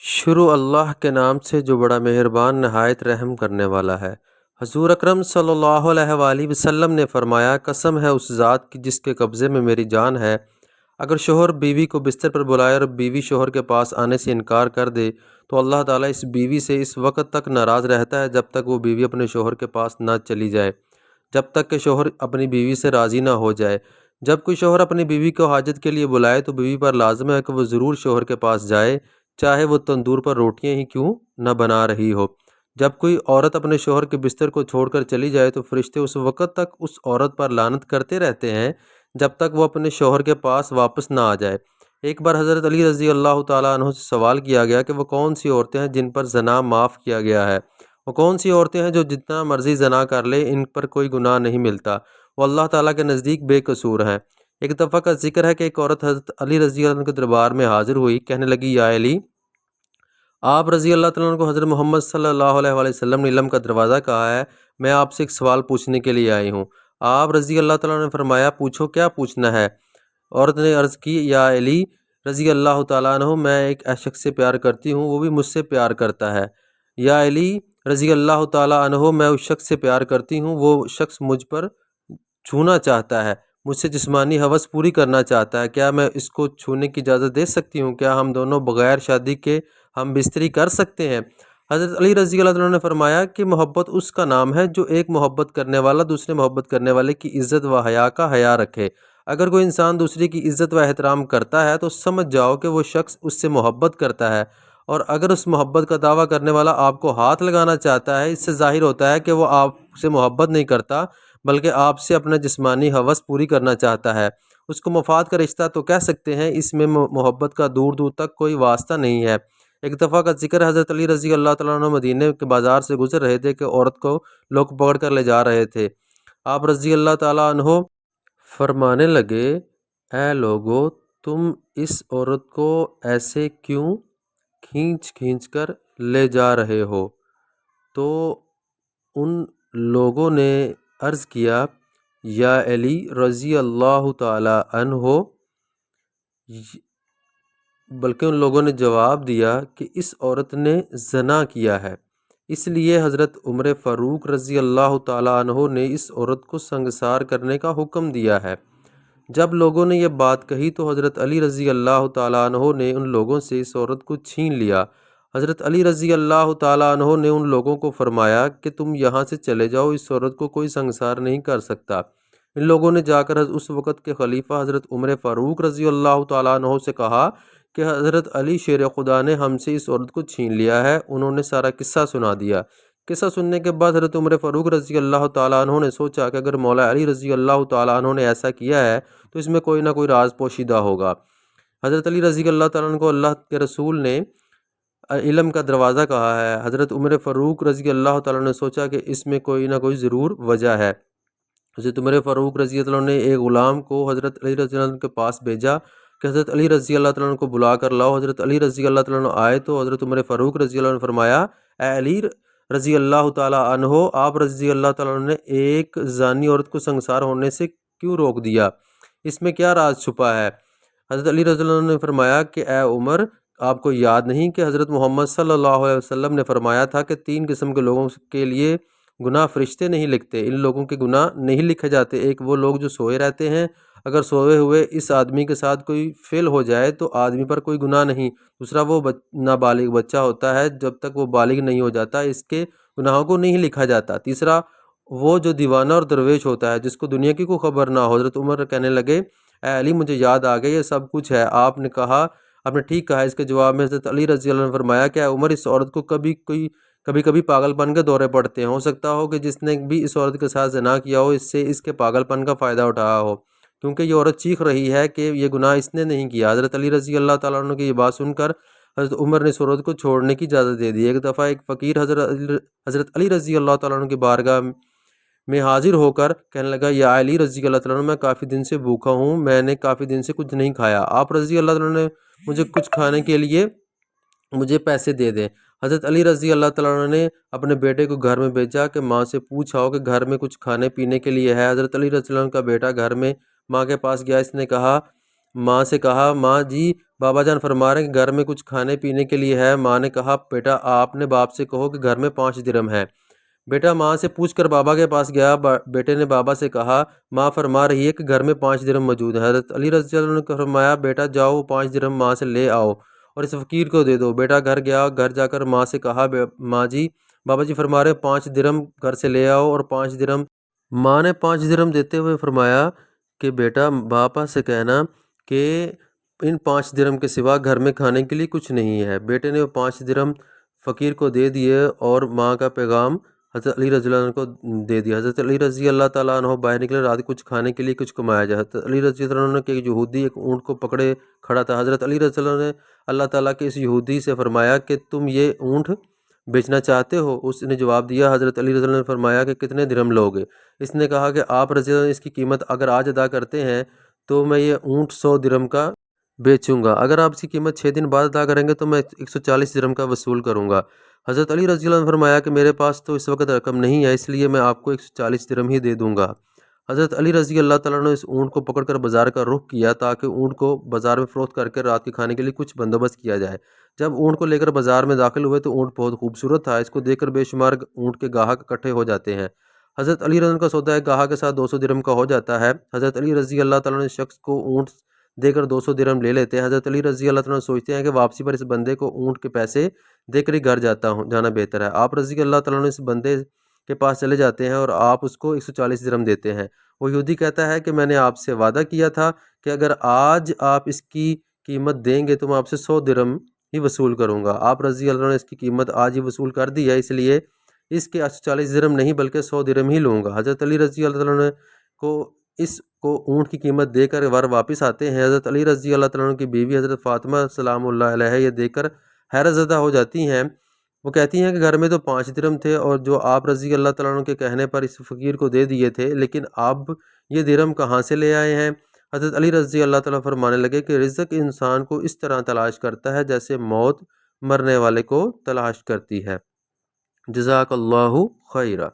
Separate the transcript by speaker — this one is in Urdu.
Speaker 1: شروع اللہ کے نام سے جو بڑا مہربان نہایت رحم کرنے والا ہے۔ حضور اکرم صلی اللہ علیہ وآلہ وسلم نے فرمایا، قسم ہے اس ذات کی جس کے قبضے میں میری جان ہے، اگر شوہر بیوی کو بستر پر بلائے اور بیوی شوہر کے پاس آنے سے انکار کر دے تو اللہ تعالیٰ اس بیوی سے اس وقت تک ناراض رہتا ہے جب تک وہ بیوی اپنے شوہر کے پاس نہ چلی جائے، جب تک کہ شوہر اپنی بیوی سے راضی نہ ہو جائے۔ جب کوئی شوہر اپنی بیوی کو حاجت کے لیے بلائے تو بیوی پر لازم ہے کہ وہ ضرور شوہر کے پاس جائے، چاہے وہ تندور پر روٹیاں ہی کیوں نہ بنا رہی ہو۔ جب کوئی عورت اپنے شوہر کے بستر کو چھوڑ کر چلی جائے تو فرشتے اس وقت تک اس عورت پر لعنت کرتے رہتے ہیں جب تک وہ اپنے شوہر کے پاس واپس نہ آ جائے۔ ایک بار حضرت علی رضی اللہ تعالیٰ عنہ سے سوال کیا گیا کہ وہ کون سی عورتیں ہیں جن پر زنا معاف کیا گیا ہے؟ وہ کون سی عورتیں ہیں جو جتنا مرضی زنا کر لے ان پر کوئی گناہ نہیں ملتا، وہ اللہ تعالیٰ کے نزدیک بے قصور ہیں۔ ایک دفعہ کا ذکر ہے کہ ایک عورت حضرت علی رضی اللہ عنہ کے دربار میں حاضر ہوئی، کہنے لگی، یا علی، آپ رضی اللہ تعالیٰ عنہ کو حضرت محمد صلی اللہ علیہ وآلہ وسلم نے علم کا دروازہ کہا ہے، میں آپ سے ایک سوال پوچھنے کے لیے آئی ہوں۔ آپ رضی اللہ تعالیٰ عنہ نے فرمایا، پوچھو، کیا پوچھنا ہے؟ عورت نے عرض کی، یا علی رضی اللہ تعالیٰ عنہ، میں ایک ایسے شخص سے پیار کرتی ہوں، وہ بھی مجھ سے پیار کرتا ہے۔ یا علی رضی اللہ تعالیٰ عنہ، میں اس شخص سے پیار کرتی ہوں، وہ شخص مجھ پر چھونا چاہتا ہے، مجھ سے جسمانی ہوس پوری کرنا چاہتا ہے، کیا میں اس کو چھونے کی اجازت دے سکتی ہوں؟ کیا ہم دونوں بغیر شادی کے ہم بستری کر سکتے ہیں؟ حضرت علی رضی اللہ عنہ نے فرمایا کہ محبت اس کا نام ہے جو ایک محبت کرنے والا دوسرے محبت کرنے والے کی عزت و حیا کا حیا رکھے۔ اگر کوئی انسان دوسری کی عزت و احترام کرتا ہے تو سمجھ جاؤ کہ وہ شخص اس سے محبت کرتا ہے، اور اگر اس محبت کا دعویٰ کرنے والا آپ کو ہاتھ لگانا چاہتا ہے، اس سے ظاہر ہوتا ہے کہ وہ آپ سے محبت نہیں کرتا بلکہ آپ سے اپنا جسمانی ہوس پوری کرنا چاہتا ہے۔ اس کو مفاد کا رشتہ تو کہہ سکتے ہیں، اس میں محبت کا دور دور تک کوئی واسطہ نہیں ہے۔ ایک دفعہ کا ذکر حضرت علی رضی اللہ تعالیٰ عنہ مدینے کے بازار سے گزر رہے تھے کہ عورت کو لوگ پکڑ کر لے جا رہے تھے۔ آپ رضی اللہ تعالیٰ عنہ فرمانے لگے، اے لوگو، تم اس عورت کو ایسے کیوں کھینچ کھینچ کر لے جا رہے ہو؟ تو ان لوگوں نے عرض کیا، یا علی رضی اللہ تعالیٰ عنہ، بلکہ ان لوگوں نے جواب دیا کہ اس عورت نے زنا کیا ہے، اس لیے حضرت عمر فاروق رضی اللہ تعالیٰ عنہ نے اس عورت کو سنگسار کرنے کا حکم دیا ہے۔ جب لوگوں نے یہ بات کہی تو حضرت علی رضی اللہ تعالیٰ عنہ نے ان لوگوں سے اس عورت کو چھین لیا۔ حضرت علی رضی اللہ تعالیٰ عنہ نے ان لوگوں کو فرمایا کہ تم یہاں سے چلے جاؤ، اس عورت کو کوئی سنگسار نہیں کر سکتا۔ ان لوگوں نے جا کر اس وقت کے خلیفہ حضرت عمر فاروق رضی اللہ تعالیٰ عنہ سے کہا کہ حضرت علی شیر خدا نے ہم سے اس عورت کو چھین لیا ہے۔ انہوں نے سارا قصہ سنا دیا۔ قصہ سننے کے بعد حضرت عمر فاروق رضی اللہ تعالیٰ عنہ نے سوچا کہ اگر مولا علی رضی اللہ تعالیٰ عنہ نے ایسا کیا ہے تو اس میں کوئی نہ کوئی راز پوشیدہ ہوگا۔ حضرت علی رضی اللہ تعالیٰ عنہ کو اللہ کے رسول نے علم کا دروازہ کہا ہے۔ حضرت عمر فاروق رضی اللہ تعالیٰ عنہ نے سوچا کہ اس میں کوئی نہ کوئی ضرور وجہ ہے۔ حضرت عمر فاروق رضی اللہ عنہ نے ایک غلام کو حضرت علی رضی اللہ عنہ کے پاس بھیجا کہ حضرت علی رضی اللہ تعالیٰ عنہ کو بلا کر لاؤ۔ حضرت علی رضی اللہ تعالیٰ عنہ آئے تو حضرت عمر فاروق رضی اللہ عنہ نے فرمایا، اے علی رضی اللہ تعالیٰ عنہ، آپ رضی اللہ تعالیٰ عنہ نے ایک زانی عورت کو سنگسار ہونے سے کیوں روک دیا؟ اس میں کیا راز چھپا ہے؟ حضرت علی رضی اللہ عنہ نے فرمایا کہ اے عمر، آپ کو یاد نہیں کہ حضرت محمد صلی اللہ علیہ وسلم نے فرمایا تھا کہ 3 قسم کے لوگوں کے لیے گناہ فرشتے نہیں لکھتے، ان لوگوں کے گناہ نہیں لکھے جاتے۔ ایک وہ لوگ جو سوئے رہتے ہیں، اگر سوئے ہوئے اس آدمی کے ساتھ کوئی فعل ہو جائے تو آدمی پر کوئی گناہ نہیں۔ دوسرا وہ نابالغ بچہ ہوتا ہے، جب تک وہ بالغ نہیں ہو جاتا اس کے گناہوں کو نہیں لکھا جاتا۔ تیسرا وہ جو دیوانہ اور درویش ہوتا ہے جس کو دنیا کی کوئی خبر نہ ہو۔ حضرت عمر کہنے لگے، اے علی مجھے یاد آ گیا، یہ سب کچھ ہے۔ آپ نے ٹھیک کہا۔ اس کے جواب میں حضرت علی رضی اللہ عنہ نے فرمایا کہ اے عمر، اس عورت کو کبھی پاگل پن کے دورے پڑتے ہیں، ہو سکتا ہو کہ جس نے بھی اس عورت کے ساتھ زنا کیا ہو اس سے اس کے پاگل پن کا فائدہ اٹھایا ہو، کیونکہ یہ عورت چیخ رہی ہے کہ یہ گناہ اس نے نہیں کیا۔ حضرت علی رضی اللہ تعالیٰ عنہ کی یہ بات سن کر حضرت عمر نے اس عورت کو چھوڑنے کی اجازت دے دی۔ ایک دفعہ ایک فقیر حضرت علی رضی اللہ تعالیٰ عنہ کی بارگاہ میں حاضر ہو کر کہنے لگا، یا علی رضی اللہ تعالیٰ عنہ، میں کافی دن سے بھوکا ہوں، میں نے کافی دن سے کچھ نہیں کھایا، آپ رضی اللہ تعالیٰ عنہ نے مجھے کچھ کھانے کے لیے مجھے پیسے دے دیں۔ حضرت علی رضی اللہ تعالیٰ عنہ نے اپنے بیٹے کو گھر میں بھیجا کہ ماں سے پوچھا ہو کہ گھر میں کچھ کھانے پینے کے لیے ہے۔ حضرت علی رضی اللہ عنہ کا بیٹا گھر میں ماں کے پاس گیا، اس نے کہا، ماں سے کہا ماں جی بابا جان فرما رہے ہیں کہ گھر میں کچھ کھانے پینے کے لیے ہے۔ ماں نے کہا بیٹا آپ نے باپ سے کہو کہ گھر میں 5 درہم ہے۔ بیٹا ماں سے پوچھ کر بابا کے پاس گیا۔ بیٹے نے بابا سے کہا ماں فرما رہی ہے کہ گھر میں 5 درہم موجود ہے۔ حضرت علی رضی اللہ عنہ نے فرمایا بیٹا جاؤ وہ 5 درہم ماں سے لے آؤ اور اس فقیر کو دے دو۔ بیٹا گھر گیا، گھر جا کر ماں سے کہا ماں جی بابا جی فرما رہے 5 درہم گھر سے لے آؤ اور 5 درہم۔ ماں نے 5 درہم دیتے ہوئے فرمایا کہ بیٹا باپا سے کہنا کہ ان 5 درہم کے سوا گھر میں کھانے کے لیے کچھ نہیں ہے۔ بیٹے نے وہ 5 درہم فقیر کو دے دیے اور ماں کا پیغام حضرت علی رضی اللہ عنہ کو دے دیا۔ حضرت علی رضی اللہ تعالیٰ عنہ باہر نکلے، رات کچھ کھانے کے لیے کچھ کمایا جائے۔ حضرت علی رضی اللہ عنہ کے ایک یہودی ایک اونٹ کو پکڑے کھڑا تھا۔ حضرت علی رضی اللہ عنہ نے اللہ تعالیٰ کے اس یہودی سے فرمایا کہ تم یہ اونٹ بیچنا چاہتے ہو؟ اس نے جواب دیا۔ حضرت علی رضی اللہ عنہ نے فرمایا کہ کتنے درہم لوگے؟ اس نے کہا کہ آپ رضی اللہ عنہ اس کی قیمت اگر آج ادا کرتے ہیں تو میں یہ اونٹ 100 درہم کا بیچوں گا، اگر آپ اس کی قیمت 6 دن بعد ادا کریں گے تو میں 140 درہم کا وصول کروں گا۔ حضرت علی رضی اللہ عنہ نے فرمایا کہ میرے پاس تو اس وقت رقم نہیں ہے، اس لیے میں آپ کو 140 درہم ہی دے دوں گا۔ حضرت علی رضی اللہ تعالیٰ نے اس اونٹ کو پکڑ کر بازار کا رخ کیا تاکہ اونٹ کو بازار میں فروخت کر کے رات کے کھانے کے لیے کچھ بندوبست کیا جائے۔ جب اونٹ کو لے کر بازار میں داخل ہوئے تو اونٹ بہت خوبصورت تھا، اس کو دیکھ کر بے شمار اونٹ کے گاہک اکٹھے ہو جاتے ہیں۔ حضرت علی رضی اللہ عنہ کا سودا ایک گاہک کے ساتھ 200 درہم کا ہو جاتا ہے۔ حضرت علی رضی اللہ تعالیٰ نے شخص کو اونٹ دے کر 200 درہم لے لیتے ہیں۔ حضرت علی رضی اللہ تعالیٰ سوچتے ہیں کہ واپسی پر اس بندے کو اونٹ کے پیسے دے کر ہی گھر جانا بہتر ہے۔ آپ رضی اللہ تعالیٰ نے اس بندے کے پاس چلے جاتے ہیں اور آپ اس کو 140 درہم دیتے ہیں۔ وہ یہودی کہتا ہے کہ میں نے آپ سے وعدہ کیا تھا کہ اگر آج آپ اس کی قیمت دیں گے تو میں آپ سے 100 درہم ہی وصول کروں گا۔ آپ رضی اللہ نے اس کی قیمت آج ہی وصول کر دی ہے، اس لیے اس کے 140 درہم نہیں بلکہ 100 درہم ہی لوں گا۔ حضرت علی رضی اللہ تعالیٰ کو اس کو اونٹ کی قیمت دے کر گھر واپس آتے ہیں۔ حضرت علی رضی اللہ تعالیٰ عنہ کی بیوی حضرت فاطمہ سلام اللہ علیہ یہ دیکھ کر حیرت زدہ ہو جاتی ہیں۔ وہ کہتی ہیں کہ گھر میں تو 5 درہم تھے اور جو آپ رضی اللہ تعالیٰ عنہ کے کہنے پر اس فقیر کو دے دیے تھے، لیکن اب یہ درہم کہاں سے لے آئے ہیں؟ حضرت علی رضی اللہ تعالیٰ فرمانے لگے کہ رزق انسان کو اس طرح تلاش کرتا ہے جیسے موت مرنے والے کو تلاش کرتی ہے۔ جزاک اللہ خیرہ۔